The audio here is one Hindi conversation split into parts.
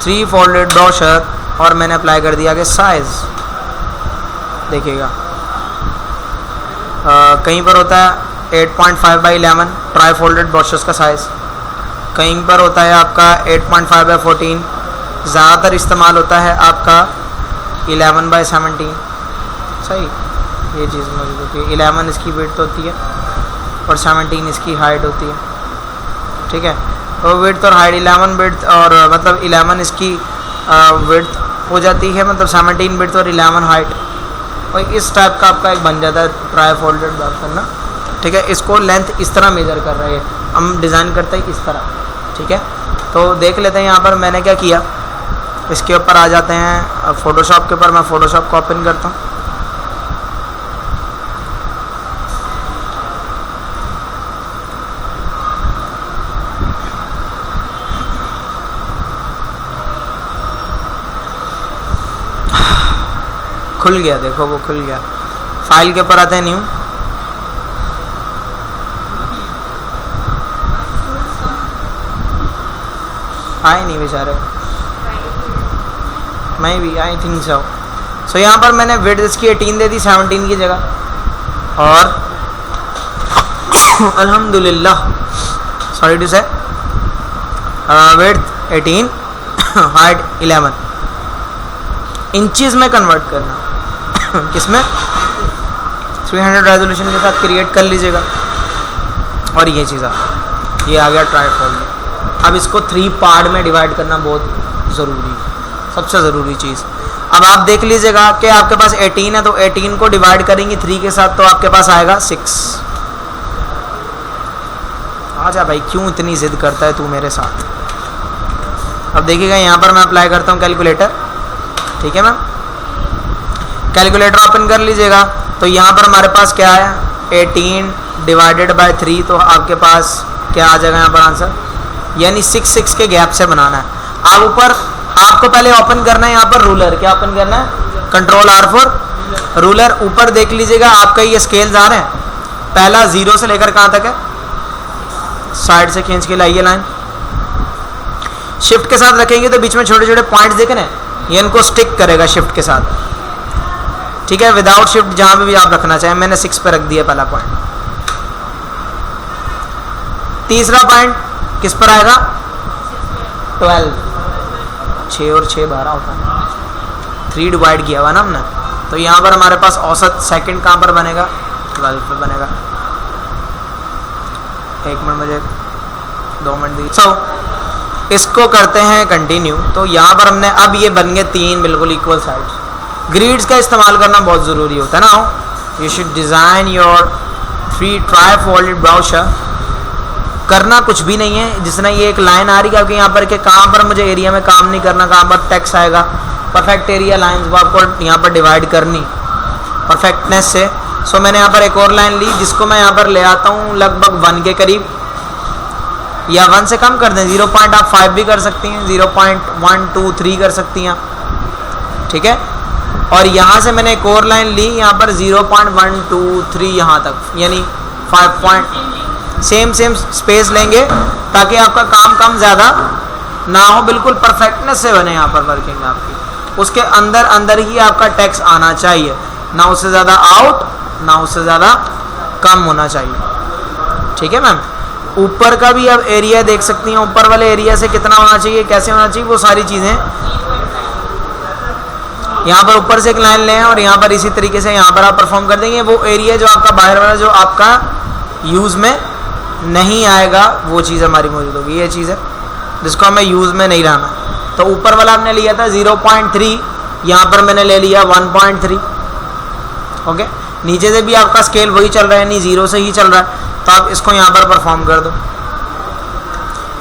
3 फोल्डेड ब्रोशर और मैंने अप्लाई कर दिया कि साइज़ देखिएगा कहीं पर होता है 8.5 बाई 11 ट्राई फोल्डेड ब्रोशर्स का साइज़, कहीं पर होता है आपका 8.5 बाई 14, ज़्यादातर इस्तेमाल होता है आपका 11 बाई 17। सही, ये चीज़ मौजूद होती है। 11 इसकी विड्थ होती है और 17 इसकी हाइट होती है, ठीक है। तो विड्थ और हाइट 11 विड्थ और मतलब 11 इसकी विड्थ हो जाती है, मतलब 17 विड्थ और 11 हाइट, और इस टाइप का आपका एक बन जाता है ट्राई फोल्डेड ब्रोशर ना, ठीक है। इसको लेंथ इस तरह मेज़र कर रहे हैं, हम डिज़ाइन करते हैं इस तरह, ठीक है। तो देख लेते हैं यहाँ पर मैंने क्या किया। इसके ऊपर आ जाते हैं फ़ोटोशॉप के ऊपर, मैं फ़ोटोशॉप को ओपन करता हूँ। खुल गया, देखो वो खुल गया। फाइल के ऊपर आते हैं, न्यू, आए नहीं बेचारे, मैं भी आई थिंक सो यहाँ पर मैंने विड्थ इसकी 18 दे दी 17 की जगह, और अल्हम्दुलिल्लाह सॉरी टू से विड्थ 18 हाइट 11 इंचेस में कन्वर्ट करना किसमें 300 रेजोल्यूशन के साथ क्रिएट कर लीजिएगा। और ये चीज़ ये आ गया ट्राई फोल्ड। अब इसको 3 पार्ट में डिवाइड करना बहुत ज़रूरी, सबसे ज़रूरी चीज़। अब आप देख लीजिएगा कि आपके पास 18 है, तो 18 को डिवाइड करेंगे 3 के साथ, तो आपके पास आएगा 6। आजा भाई, क्यों इतनी ज़िद करता है तू मेरे साथ। अब देखिएगा यहाँ पर मैं अप्लाई करता हूँ कैलकुलेटर, ठीक है मैम। कैलकुलेटर ओपन कर लीजिएगा, तो यहाँ पर हमारे पास क्या है 18 डिवाइडेड बाय 3, तो आपके पास क्या आ जाएगा यहाँ पर आंसर, यानी 6 के गैप से बनाना है। आप ऊपर आपको पहले ओपन करना है यहाँ पर रूलर, क्या ओपन करना है, कंट्रोल R फॉर रूलर। ऊपर देख लीजिएगा आपका ये स्केल्स आ रहे हैं, पहला 0 से लेकर कहाँ तक है, साइड से खींच के लाइए लाइन, शिफ्ट के साथ रखेंगे तो बीच में छोटे छोटे पॉइंट्स देख रहे हैं, ये इनको स्टिक करेगा शिफ्ट के साथ, ठीक है। विदाउट शिफ्ट जहां पे भी आप रखना चाहें, मैंने 6 पे रख दिया पहला पॉइंट। तीसरा पॉइंट किस पर आएगा, 12, 6 और 6 12 होता है, 3 डिवाइड किया हुआ ना हमने, तो यहाँ पर हमारे पास औसत सेकंड कहाँ पर बनेगा, 12 पर बनेगा। 1 मिनट मुझे 2 मिनट दी। सो इसको करते हैं कंटिन्यू। तो यहाँ पर हमने अब ये बन गए 3 बिल्कुल इक्वल साइड्स। ग्रिड्स का इस्तेमाल करना बहुत ज़रूरी होता है ना। You should design your 3 try folded brochure. करना कुछ भी नहीं है, जिसने ये एक लाइन आ रही है आपके यहाँ पर कि कहाँ पर मुझे एरिया में काम नहीं करना, कहाँ पर टेक्स्ट आएगा, परफेक्ट एरिया लाइंस वो आपको यहाँ पर डिवाइड करनी परफेक्टनेस से। सो मैंने यहाँ पर एक और लाइन ली जिसको मैं यहाँ पर ले आता हूँ लगभग 1 के करीब, या 1 से कम कर दें, 0.5 भी कर सकती हैं, 0.123 कर सकती हैं, ठीक है। और यहाँ से मैंने एक और लाइन ली यहाँ पर 0.123 यहाँ तक, यानी 5 पॉइंट सेम स्पेस लेंगे ताकि आपका काम कम ज़्यादा ना हो, बिल्कुल परफेक्टनेस से बने यहाँ पर वर्किंग आपकी। उसके अंदर अंदर ही आपका टेक्स्ट आना चाहिए, ना उससे ज़्यादा आउट ना उससे ज़्यादा कम होना चाहिए, ठीक है मैम। ऊपर का भी अब एरिया देख सकती हैं, ऊपर वाले एरिया से कितना होना चाहिए, कैसे होना चाहिए, वो सारी चीज़ें यहाँ पर ऊपर से एक लाइन लें और यहाँ पर इसी तरीके से यहाँ पर आप परफॉर्म कर देंगे। वो एरिया जो आपका बाहर वाला जो आपका यूज़ में नहीं आएगा वो चीज़ हमारी मौजूद होगी। ये चीज़ है जिसको हमें यूज़ में नहीं लाना। तो ऊपर वाला हमने लिया था 0.3, यहाँ पर मैंने ले लिया 1.3, ओके। नीचे से भी आपका स्केल वही चल रहा है, नहीं 0 से ही चल रहा है, तो आप इसको यहाँ पर परफॉर्म कर दो।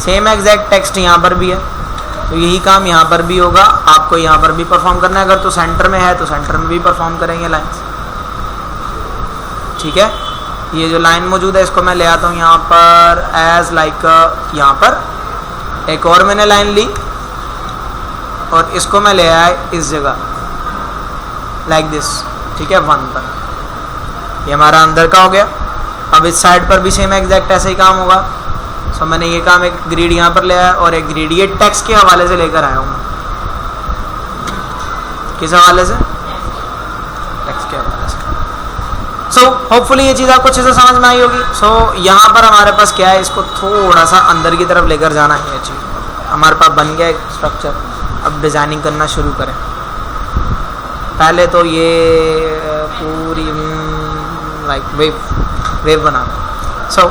सेम एग्जैक्ट टेक्स्ट यहाँ पर भी है, तो यही काम यहाँ पर भी होगा, आपको यहाँ पर भी परफॉर्म करना है। अगर तो सेंटर में है तो सेंटर में भी परफॉर्म करेंगे लाइन्स, ठीक है। ये जो लाइन मौजूद है इसको मैं ले आता हूँ यहाँ पर एज लाइक, यहाँ पर एक और मैंने लाइन ली और इसको मैं ले आया इस जगह लाइक दिस, ठीक है, 1 पर। ये हमारा अंदर का हो गया। अब इस साइड पर भी सेम एग्जैक्ट ऐसे ही काम होगा। सो मैंने ये काम एक ग्रिड यहाँ पर ले आया और एक ग्रिड ये टेक्स्ट के हवाले से लेकर आया हूँ। किस हवाले से? टेक्स्ट के हवाले से। सो होपफुली ये चीज़ आपको अच्छे से समझ में आई होगी। सो यहाँ पर हमारे पास क्या है, इसको थोड़ा सा अंदर की तरफ लेकर जाना है। ये चीज़ हमारे पास बन गया एक स्ट्रक्चर। अब डिज़ाइनिंग करना शुरू करें। पहले तो ये पूरी लाइक वेव बना। सो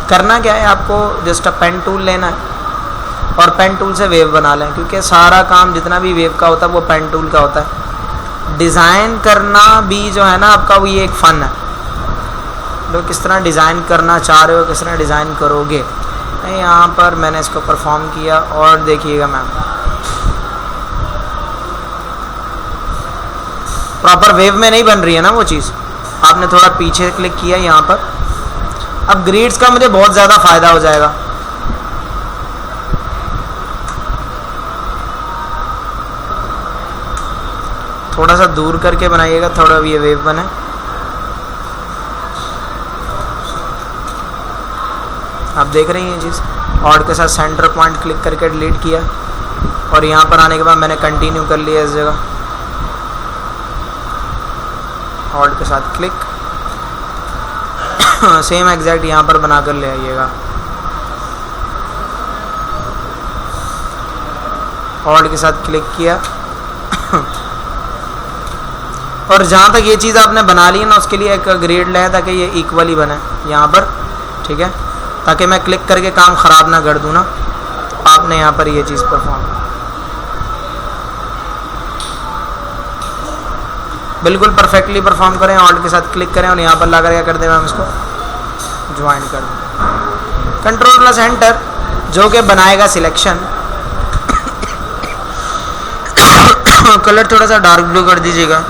करना क्या है, आपको जस्ट पेन टूल लेना है और पेन टूल से वेव बना लें, क्योंकि सारा काम जितना भी वेव का होता है वो पेन टूल का होता है। डिज़ाइन करना भी जो है ना आपका, वो ये एक फ़न है। तो किस तरह डिज़ाइन करना चाह रहे हो, किस तरह डिज़ाइन करोगे। यहाँ पर मैंने इसको परफॉर्म किया और देखिएगा मैम प्रॉपर वेव में नहीं बन रही है ना वो चीज़। आपने थोड़ा पीछे क्लिक किया यहाँ पर। अब ग्रिड्स का मुझे बहुत ज़्यादा फ़ायदा हो जाएगा। थोड़ा सा दूर करके बनाइएगा, थोड़ा भी ये वेव बने। आप देख रही हैं ये चीज़। ऑड के साथ सेंटर पॉइंट क्लिक करके डिलीट किया और यहाँ पर आने के बाद मैंने कंटिन्यू कर लिया इस जगह। ऑड के साथ क्लिक सेम एग्जैक्ट यहाँ पर बना कर ले आइएगा। ऑड के साथ क्लिक किया और जहाँ तक ये चीज़ आपने बना ली है ना, उसके लिए एक ग्रेड लें ताकि ये इक्वली बने यहाँ पर, ठीक है, ताकि मैं क्लिक करके काम ख़राब ना कर दूँ ना। तो आपने यहाँ पर ये चीज़ परफॉर्म बिल्कुल परफेक्टली परफॉर्म करें। ऑल्ट के साथ क्लिक करें और यहाँ पर ला कर क्या कर दें, हम इसको ज्वाइन कर दें। कंट्रोल प्लस एंटर जो कि बनाएगा सिलेक्शन। कलर थोड़ा सा डार्क ब्लू कर दीजिएगा।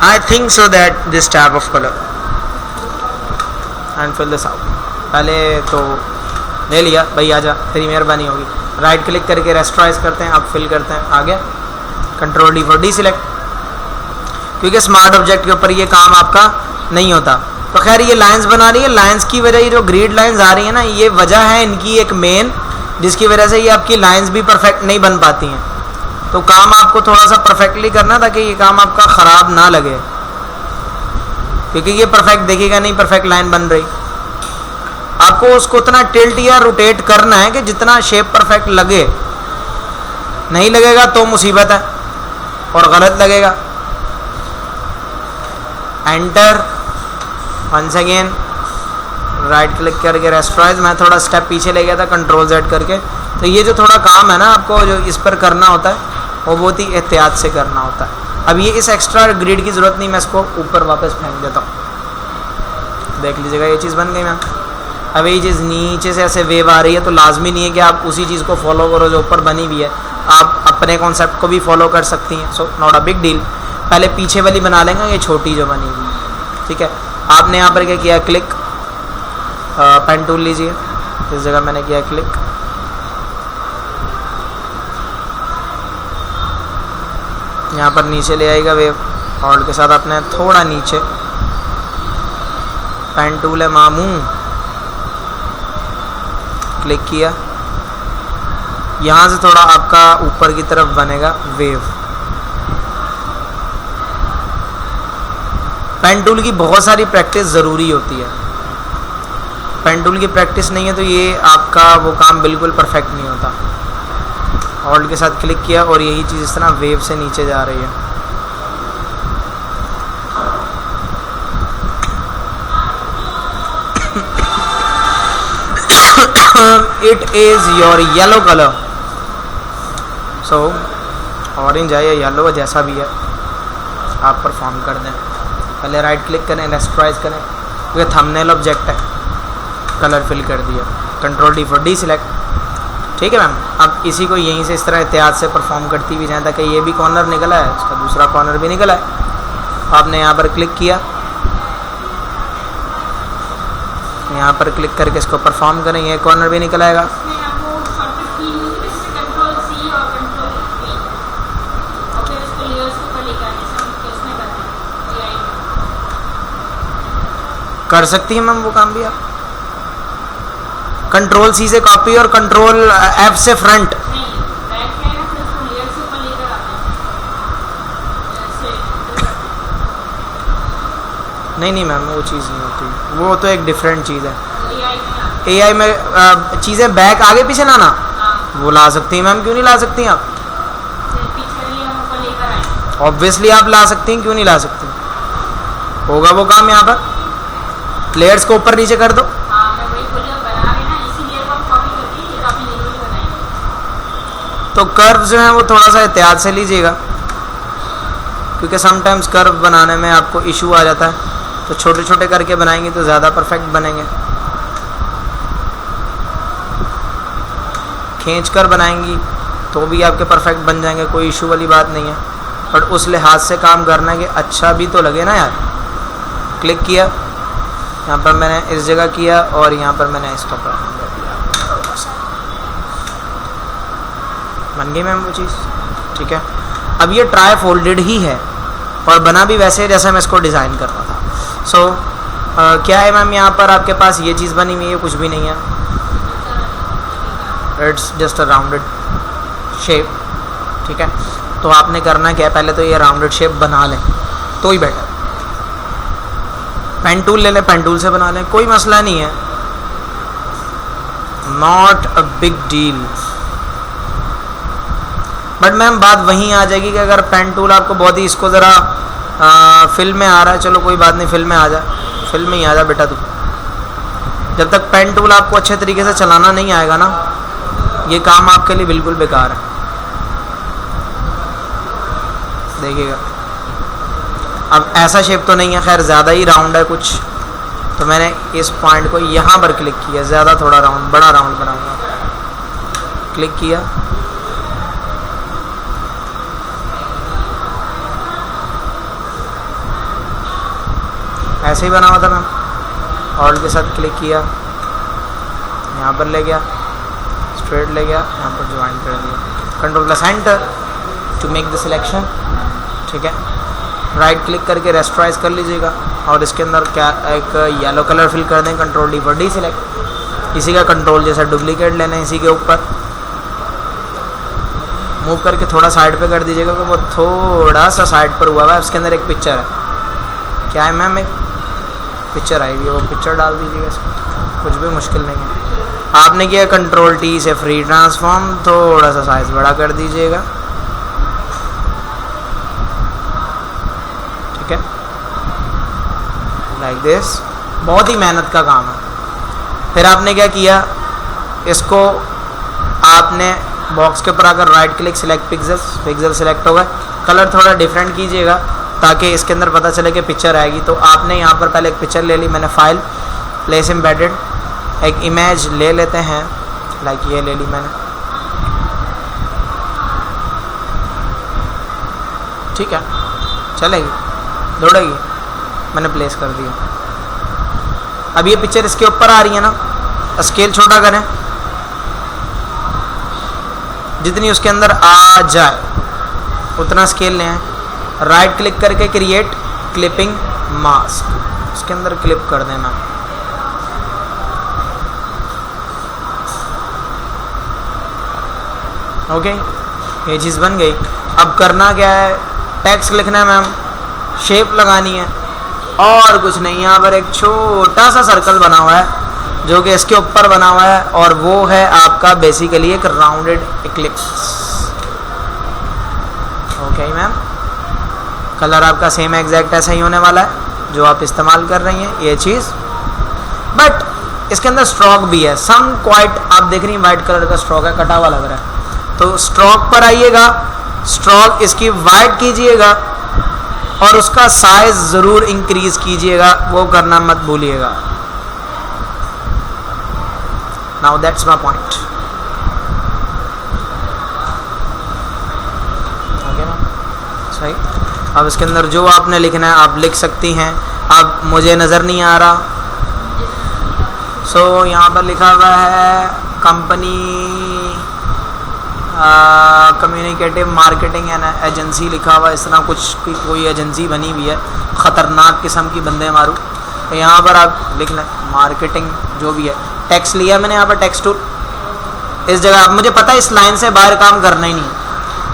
I think so that this type of color and fill this out। पहले तो ले लिया भाई, आजा तेरी मेहरबानी होगी। राइट क्लिक करके रेस्टराइज करते हैं, अब फिल करते हैं। आ गया control D for D select, क्योंकि स्मार्ट ऑब्जेक्ट के ऊपर ये काम आपका नहीं होता। तो खैर ये लाइंस बना रही है। लाइंस की वजह, ये जो ग्रिड लाइंस आ रही है ना, ये वजह है इनकी एक मेन, जिसकी वजह से ये आपकी लाइंस भी परफेक्ट नहीं बन पाती हैं। तो काम आपको थोड़ा सा परफेक्टली करना ताकि ये काम आपका ख़राब ना लगे, क्योंकि ये परफेक्ट देखेगा नहीं परफेक्ट लाइन बन रही। आपको उसको उतना टिल्ट या रोटेट करना है कि जितना शेप परफेक्ट लगे। नहीं लगेगा तो मुसीबत है और गलत लगेगा। Enter once again, right click करके रेस्टराइज। मैं थोड़ा स्टेप पीछे ले गया था कंट्रोल जेड करके। तो ये जो थोड़ा काम है ना आपको जो इस पर करना होता है, वो बहुत ही एहतियात से करना होता है। अब ये इस एक्स्ट्रा ग्रिड की ज़रूरत नहीं, मैं इसको ऊपर वापस फेंक देता हूँ। देख लीजिएगा ये चीज़ बन गई मैम। अब ये चीज़ नीचे से ऐसे वेव आ रही है, तो लाजमी नहीं है कि आप उसी चीज़ को फॉलो करो जो ऊपर बनी हुई है। आप अपने कॉन्सेप्ट को भी फॉलो कर सकती हैं। So not a big deal. पहले पीछे वाली बना लेंगे, ये छोटी जो बनी हुई है, ठीक है। आपने यहाँ पर क्या किया, क्लिक, पेन टूल लीजिए। इस जगह मैंने किया क्लिक, यहाँ पर नीचे ले आएगा वेव। ऑल्ट के साथ आपने थोड़ा नीचे, पेन टूल है मामू, क्लिक किया। यहाँ से थोड़ा आपका ऊपर की तरफ बनेगा वेव। पेन टूल की बहुत सारी प्रैक्टिस ज़रूरी होती है। पेन टूल की प्रैक्टिस नहीं है तो ये आपका वो काम बिल्कुल परफेक्ट नहीं होता। ऑल्ट के साथ क्लिक किया और यही चीज़ इस तरह वेव से नीचे जा रही है। It is your yellow colour. So orange है या येलो, जैसा भी है आप परफॉर्म कर दें। पहले राइट क्लिक करें, रेस्टराइज करें, क्योंकि थंबनेल ऑब्जेक्ट है। कलर फिल कर दिया, control D for D select, ठीक है मैम। अब इसी को यहीं से इस तरह एहतियात से परफॉर्म करती हुई जाए ताकि ये भी कॉर्नर निकला है, इसका दूसरा कॉर्नर भी निकला है। आपने यहाँ पर क्लिक किया, यहाँ पर क्लिक करके इसको परफॉर्म करें, ये कॉर्नर भी निकल आएगा। कर सकती हैं मैम वो काम भी, आप कंट्रोल सी से कॉपी और कंट्रोल F से फ्रंट। नहीं मैम वो चीज़ नहीं होती, वो तो एक डिफरेंट चीज़ है। AI में चीज़ें बैक आगे पीछे लाना वो ला सकती हैं मैम, क्यों नहीं ला सकती आप? ऑब्वियसली आप ला सकती हैं, क्यों नहीं ला सकती? होगा वो काम यहाँ पर। लेयर्स को ऊपर नीचे कर दो। तो कर्व जो है वो थोड़ा सा एहतियात से लीजिएगा, क्योंकि समटाइम्स कर्व बनाने में आपको इशू आ जाता है, तो छोटे छोटे करके बनाएंगे तो ज़्यादा परफेक्ट बनेंगे। खींच कर बनाएंगी तो भी आपके परफेक्ट बन जाएंगे, कोई इशू वाली बात नहीं है। बट उस लिहाज से काम करना है कि अच्छा भी तो लगे ना यार। क्लिक किया, यहाँ पर मैंने इस जगह किया और यहाँ पर मैंने इसका बन गई मैम वो चीज़, ठीक है। अब ये ट्राई फोल्डेड ही है और बना भी वैसे जैसे मैं इसको डिज़ाइन कर रहा था। सो क्या है मैम, यहाँ पर आपके पास ये चीज़ बनी हुई है, कुछ भी नहीं है, it's just a rounded shape, ठीक है। तो आपने करना क्या है, पहले तो ये राउंडेड शेप बना लें तो ही बेटर। पेन टूल ले लें, पेन टूल से बना लें, कोई मसला नहीं है, not a big deal. But ma'am बात वहीं आ जाएगी कि अगर पेन टूल आपको बहुत ही इसको ज़रा फिल्म में आ रहा है, चलो कोई बात नहीं, फिल्म में आ जा, फिल्म में ही आ जा बेटा तू। जब तक पेन टूल आपको अच्छे तरीके से चलाना नहीं आएगा ना, ये काम आपके लिए बिल्कुल बेकार है। देखिएगा अब ऐसा शेप तो नहीं है, खैर ज़्यादा ही राउंड है कुछ, तो मैंने इस पॉइंट को यहाँ पर क्लिक किया, ज़्यादा थोड़ा राउंड, बड़ा राउंड बनाऊंगा। क्लिक किया, ऐसे ही बना हुआ था मैम, ऑल्ट के साथ क्लिक किया, यहाँ पर ले गया, स्ट्रेट ले गया, यहाँ पर ज्वाइन कर दिया, कंट्रोल का centre to make the selection, ठीक है। राइट क्लिक करके रेस्टराइज कर लीजिएगा और इसके अंदर क्या एक येलो कलर फिल कर दें, कंट्रोल डी पर डी सिलेक्ट, इसी का कंट्रोल जैसा डुप्लीकेट लेना है, इसी के ऊपर मूव करके थोड़ा साइड पे कर दीजिएगा, कि वो थोड़ा सा साइड पर हुआ है। इसके अंदर एक पिक्चर है, क्या है मैम, एक पिक्चर आई हुई है, वो पिक्चर डाल दीजिएगा इसमें, कुछ भी मुश्किल नहीं है। आपने किया कंट्रोल टी से फ्री ट्रांसफॉर्म, थोड़ा सा साइज बड़ा कर दीजिएगा, ठीक है, लाइक दिस। बहुत ही मेहनत का काम है। फिर आपने क्या किया, इसको आपने बॉक्स के ऊपर आकर right click, select pixels, pixel select होगा, कलर थोड़ा डिफरेंट कीजिएगा ताकि इसके अंदर पता चले कि पिक्चर आएगी। तो आपने यहाँ पर पहले एक पिक्चर ले ली, मैंने फाइल प्लेस एम्बेडेड, एक इमेज ले लेते हैं, लाइक ये ले ली मैंने, ठीक है, चलेगी, दौड़ेगी, मैंने प्लेस कर दिया। अब ये पिक्चर इसके ऊपर आ रही है ना, स्केल छोटा करें जितनी उसके अंदर आ जाए उतना स्केल लें, राइट क्लिक करके क्रिएट क्लिपिंग मास्क, उसके अंदर क्लिप कर देना, ओके, ये चीज़ बन गई। अब करना क्या है, टेक्स्ट लिखना है मैम, शेप लगानी है और कुछ नहीं। यहाँ पर एक छोटा सा सर्कल बना हुआ है जो कि इसके ऊपर बना हुआ है और वो है आपका बेसिकली एक rounded Eclipse, okay ma'am. Colour आपका सेम एग्जैक्ट ऐसा ही होने वाला है जो आप इस्तेमाल कर रही हैं, ये चीज़। बट इसके अंदर स्ट्रोक भी है, सम क्वाइट, आप देख रही हैं वाइट कलर का स्ट्रोक है, कटा हुआ लग रहा है, तो स्ट्रोक पर आइएगा, स्ट्रोक इसकी वाइट कीजिएगा और उसका साइज ज़रूर इंक्रीज कीजिएगा, वो करना मत भूलिएगा। Now that's my point, okay ना, सही। अब इसके अंदर जो आपने लिखना है आप लिख सकती हैं। अब मुझे नज़र नहीं आ रहा, सो यहाँ पर लिखा हुआ है company communicative marketing and agency लिखा हुआ है, इस तरह कुछ की कोई एजेंसी बनी हुई है, ख़तरनाक किस्म की बंदे मारू। तो यहाँ पर आप लिख लें मार्केटिंग जो भी है, टेक्स्ट लिया मैंने यहाँ पर टेक्स्ट टूल, इस जगह अब मुझे पता है इस लाइन से बाहर काम करना ही नहीं,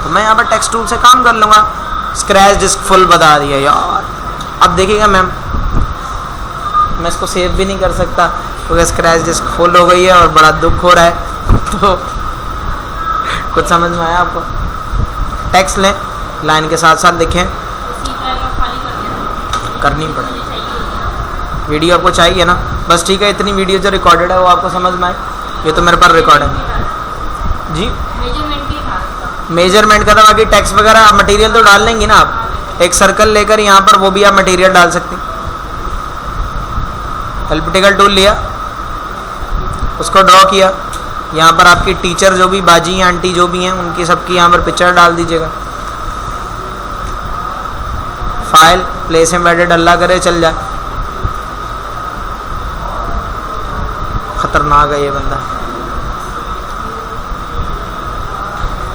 तो मैं यहाँ पर टेक्स्ट टूल से काम कर लूँगा। स्क्रैच डिस्क फुल बता दिया यार। अब देखिएगा मैम, मैं इसको सेव भी नहीं कर सकता क्योंकि स्क्रैच डिस्क फुल हो गई है और बड़ा दुख हो रहा है। तो कुछ समझ में आया आपको? टेक्स्ट लें, लाइन के साथ साथ लिखें, करनी पड़ेगी। वीडियो आपको चाहिए ना, बस ठीक है। इतनी वीडियो जो रिकॉर्डेड है वो आपको समझ में आए, ये तो मेरे पास रिकॉर्ड है जी। मेजरमेंट का था, बाकी टेक्स्ट वगैरह आप मटेरियल तो डाल लेंगे ना आप। एक सर्कल लेकर यहाँ पर वो भी आप मटेरियल डाल सकते हैं। एलिप्टिकल टूल लिया, उसको ड्रॉ किया, यहाँ पर आपकी टीचर जो भी बाजी आंटी जो भी हैं उनकी सबकी यहाँ पर पिक्चर डाल दीजिएगा। फाइल प्लेस एम्बेडेड अल्लाह करे चल जाए। खतरनाक है ये बंदा,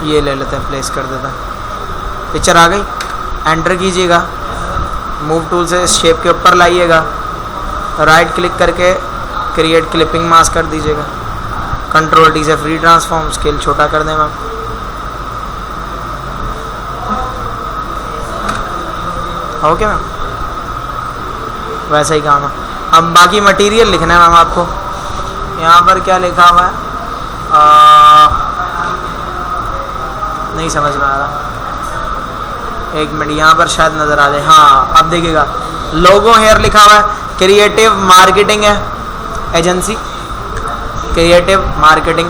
ये ले लेते हैं, प्लेस कर देता। पिक्चर आ गई, एंटर कीजिएगा, मूव टूल से शेप के ऊपर लाइएगा, राइट क्लिक करके क्रिएट क्लिपिंग मास्क कर दीजिएगा। कंट्रोल टी से फ्री ट्रांसफॉर्म, स्केल छोटा कर दें मैम। ओके मैम, वैसा ही काम है। अब बाकी मटेरियल लिखना है मैम आपको। यहाँ पर क्या लिखा हुआ है नहीं समझ में आ रहा, एक मिनट, यहाँ पर शायद नज़र आ जाए। हाँ अब देखिएगा, लोगो हेयर लिखा हुआ है, क्रिएटिव मार्केटिंग है एजेंसी, क्रिएटिव मार्केटिंग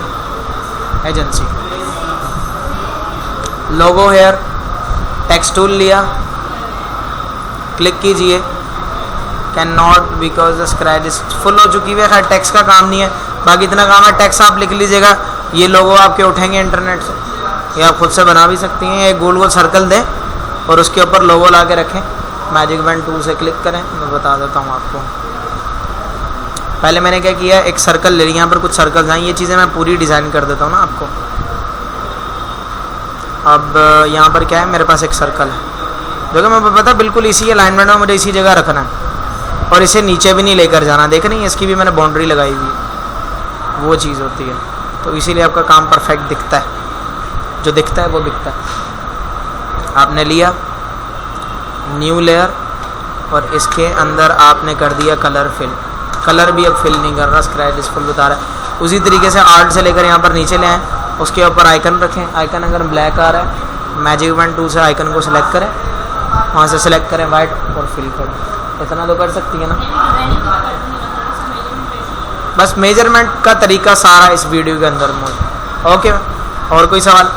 एजेंसी। लोगो हेयर, टेक्स्ट टूल लिया, क्लिक कीजिए। Can not because the scratch full हो चुकी है। खैर टेक्स्ट का काम नहीं है, बाकी इतना काम है, टेक्स्ट आप लिख लीजिएगा। ये लोगो आपके उठेंगे इंटरनेट से, या आप खुद से बना भी सकती हैं। एक गोल गोल सर्कल दें और उसके ऊपर लोगो ला के रखें। मैजिक पेन टूल से क्लिक करें, मैं बता देता हूँ आपको। पहले मैंने क्या किया, एक सर्कल ले लिया, यहाँ पर कुछ सर्कल्स हैं, ये चीज़ें मैं पूरी डिज़ाइन कर देता हूँ ना आपको। अब यहाँ पर क्या है, मेरे पास एक सर्कल है, देखो मैं पता बिल्कुल इसी अलाइनमेंट में मुझे इसी जगह रखना है और इसे नीचे भी नहीं लेकर जाना। देख नहीं, इसकी भी मैंने बाउंड्री लगाई हुई है, वो चीज़ होती है। तो इसीलिए आपका काम परफेक्ट दिखता है, जो दिखता है वो बिकता है। आपने लिया न्यू लेयर और इसके अंदर आपने कर दिया कलर फिल। कलर भी अब फिल नहीं कर रहा, स्क्रैच फुल बता रहा है। उसी तरीके से आर्ट से लेकर यहाँ पर नीचे ले आएँ, उसके ऊपर आइकन रखें। आइकन अगर ब्लैक आ रहा है, मैजिक पेन टूल से आइकन को सिलेक्ट करें, वहाँ से सिलेक्ट करें वाइट और फिल करें। इतना तो कर सकती है ना। बस मेजरमेंट का तरीका सारा इस वीडियो के अंदर मौजूद। ओके, और कोई सवाल?